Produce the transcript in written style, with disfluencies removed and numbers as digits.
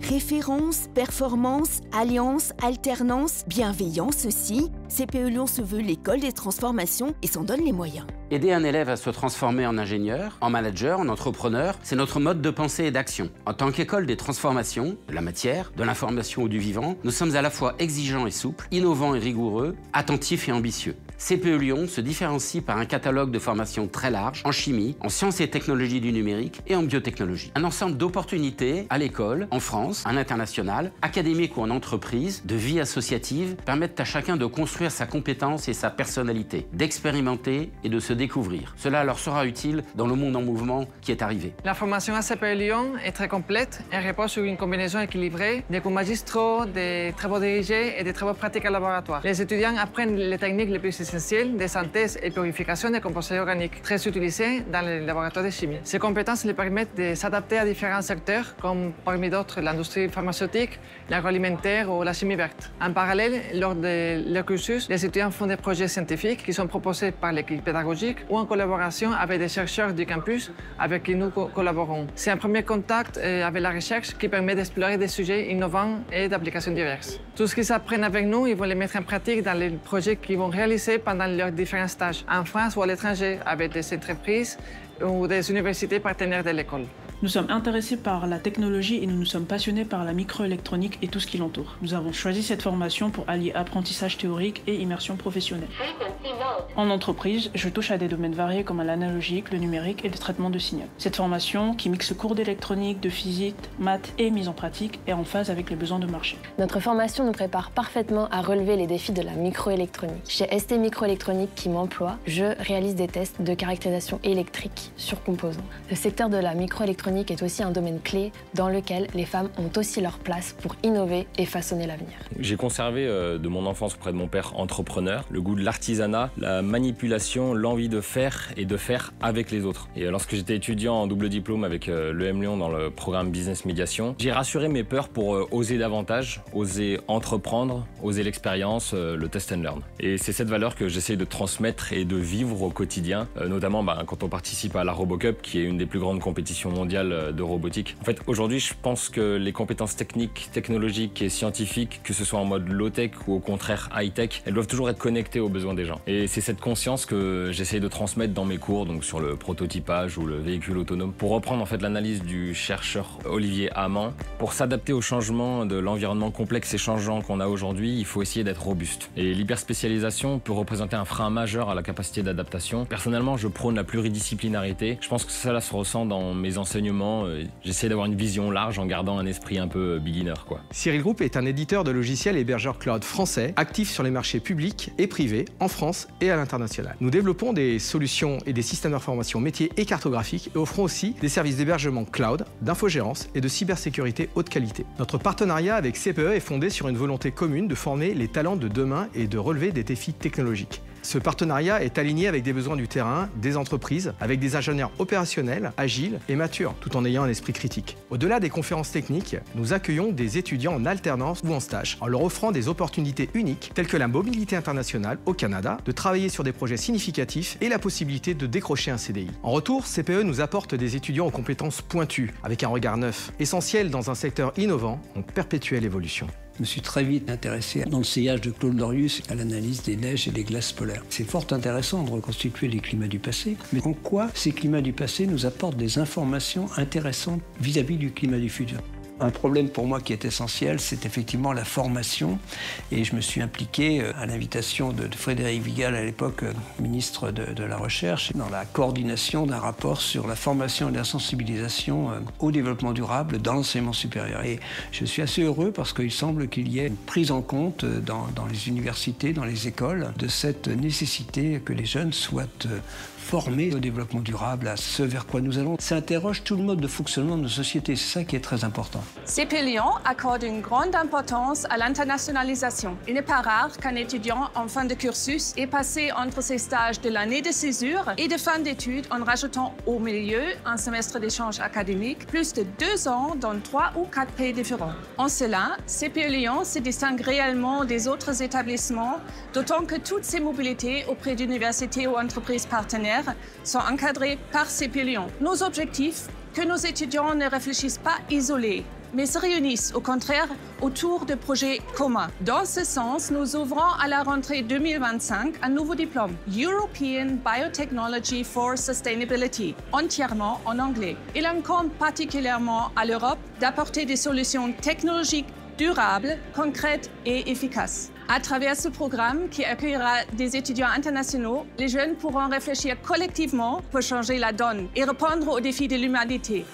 Référence, performance, alliance, alternance, bienveillance aussi. CPE Lyon se veut l'école des transformations et s'en donne les moyens. Aider un élève à se transformer en ingénieur, en manager, en entrepreneur, c'est notre mode de pensée et d'action. En tant qu'école des transformations, de la matière, de l'information ou du vivant, nous sommes à la fois exigeants et souples, innovants et rigoureux, attentifs et ambitieux. CPE Lyon se différencie par un catalogue de formations très large en chimie, en sciences et technologies du numérique et en biotechnologie. Un ensemble d'opportunités à l'école, en France, à l'international, académique ou en entreprise, de vie associative, permettent à chacun de construire sa compétence et sa personnalité, d'expérimenter et de se découvrir. Cela leur sera utile dans le monde en mouvement qui est arrivé. La formation à CPE Lyon est très complète et repose sur une combinaison équilibrée des cours magistraux, des travaux dirigés et des travaux pratiques à laboratoire. Les étudiants apprennent les techniques les plus essentielles de synthèse et purification des composés organiques, très utilisés dans les laboratoires de chimie. Ces compétences les permettent de s'adapter à différents secteurs, comme parmi d'autres l'industrie pharmaceutique, l'agroalimentaire ou la chimie verte. En parallèle, lors de leur cursus, les étudiants font des projets scientifiques qui sont proposés par l'équipe pédagogique ou en collaboration avec des chercheurs du campus avec qui nous collaborons. C'est un premier contact avec la recherche qui permet d'explorer des sujets innovants et d'applications diverses. Tout ce qu'ils apprennent avec nous, ils vont les mettre en pratique dans les projets qu'ils vont réaliser pendant leurs différents stages, en France ou à l'étranger, avec des entreprises ou des universités partenaires de l'école. Nous sommes intéressés par la technologie et nous nous sommes passionnés par la microélectronique et tout ce qui l'entoure. Nous avons choisi cette formation pour allier apprentissage théorique et immersion professionnelle. En entreprise, je touche à des domaines variés comme l'analogique, le numérique et le traitement de signal. Cette formation, qui mixe cours d'électronique, de physique, maths et mise en pratique, est en phase avec les besoins de marché. Notre formation nous prépare parfaitement à relever les défis de la microélectronique. Chez ST Microélectronique qui m'emploie, je réalise des tests de caractérisation électrique sur composants. Le secteur de la microélectronique est aussi un domaine clé dans lequel les femmes ont aussi leur place pour innover et façonner l'avenir. J'ai conservé de mon enfance auprès de mon père entrepreneur le goût de l'artisanat, la manipulation, l'envie de faire et de faire avec les autres. Et lorsque j'étais étudiant en double diplôme avec l'EM Lyon dans le programme Business Médiation, j'ai rassuré mes peurs pour oser davantage, oser entreprendre, oser l'expérience, le test and learn. Et c'est cette valeur que j'essaie de transmettre et de vivre au quotidien, notamment quand on participe à la RoboCup, qui est une des plus grandes compétitions mondiales de robotique. En fait, aujourd'hui, je pense que les compétences techniques, technologiques et scientifiques, que ce soit en mode low-tech ou au contraire high-tech, elles doivent toujours être connectées aux besoins des gens. Et c'est cette conscience que j'essaie de transmettre dans mes cours, donc sur le prototypage ou le véhicule autonome, pour reprendre en fait l'analyse du chercheur Olivier Hamann. Pour s'adapter au changement de l'environnement complexe et changeant qu'on a aujourd'hui, il faut essayer d'être robuste. Et l'hyperspécialisation peut représenter un frein majeur à la capacité d'adaptation. Personnellement, je prône la pluridisciplinarité. Je pense que cela se ressent dans mes enseignements. J'essaie d'avoir une vision large en gardant un esprit un peu beginner, quoi. Cyril Group est un éditeur de logiciels hébergeurs cloud français, actif sur les marchés publics et privés en France et à l'international. Nous développons des solutions et des systèmes d'information métiers et cartographiques et offrons aussi des services d'hébergement cloud, d'infogérance et de cybersécurité haute qualité. Notre partenariat avec CPE est fondé sur une volonté commune de former les talents de demain et de relever des défis technologiques. Ce partenariat est aligné avec des besoins du terrain, des entreprises, avec des ingénieurs opérationnels, agiles et matures, tout en ayant un esprit critique. Au-delà des conférences techniques, nous accueillons des étudiants en alternance ou en stage, en leur offrant des opportunités uniques, telles que la mobilité internationale au Canada, de travailler sur des projets significatifs et la possibilité de décrocher un CDI. En retour, CPE nous apporte des étudiants aux compétences pointues, avec un regard neuf, essentiel dans un secteur innovant en perpétuelle évolution. Je me suis très vite intéressé dans le sillage de Claude Lorius à l'analyse des neiges et des glaces polaires. C'est fort intéressant de reconstituer les climats du passé, mais en quoi ces climats du passé nous apportent des informations intéressantes vis-à-vis du climat du futur? Un problème pour moi qui est essentiel, c'est effectivement la formation. Et je me suis impliqué à l'invitation de Frédéric Vigal, à l'époque ministre de la Recherche, dans la coordination d'un rapport sur la formation et la sensibilisation au développement durable dans l'enseignement supérieur. Et je suis assez heureux parce qu'il semble qu'il y ait une prise en compte dans les universités, dans les écoles, de cette nécessité que les jeunes soient formés au développement durable, à ce vers quoi nous allons. Ça interroge tout le mode de fonctionnement de nos sociétés, c'est ça qui est très important. CPE Lyon accorde une grande importance à l'internationalisation. Il n'est pas rare qu'un étudiant en fin de cursus ait passé entre ses stages de l'année de césure et de fin d'études en rajoutant au milieu un semestre d'échange académique, plus de 2 ans dans 3 ou 4 pays différents. En cela, CPE Lyon se distingue réellement des autres établissements, d'autant que toutes ces mobilités auprès d'universités ou entreprises partenaires sont encadrées par CPE Lyon. Nos objectifs, que nos étudiants ne réfléchissent pas isolés, mais se réunissent au contraire autour de projets communs. Dans ce sens, nous ouvrons à la rentrée 2025 un nouveau diplôme, European Biotechnology for Sustainability, entièrement en anglais. Il incombe particulièrement à l'Europe d'apporter des solutions technologiques durables, concrètes et efficaces. À travers ce programme qui accueillera des étudiants internationaux, les jeunes pourront réfléchir collectivement pour changer la donne et répondre aux défis de l'humanité.